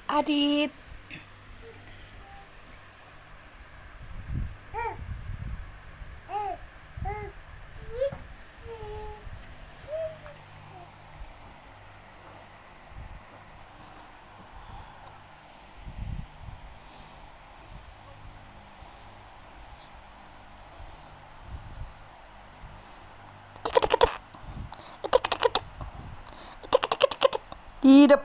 Adit. Ih, udah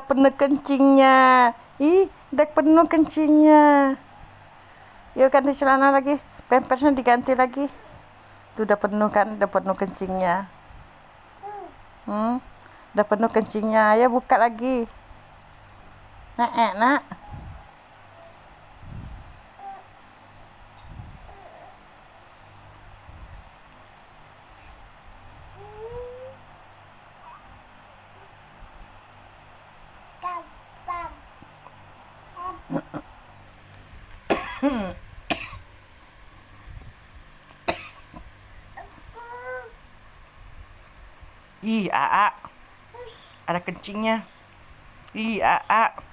penuh kencingnya. Ih, udah penuh kencingnya. Yuk ganti celana lagi, pampersnya diganti lagi. Tuh udah penuh kan, udah penuh kencingnya. Udah penuh kencingnya. Ayo buka lagi. Nak. Ih, Aa, ada kencingnya. Ih, Aa.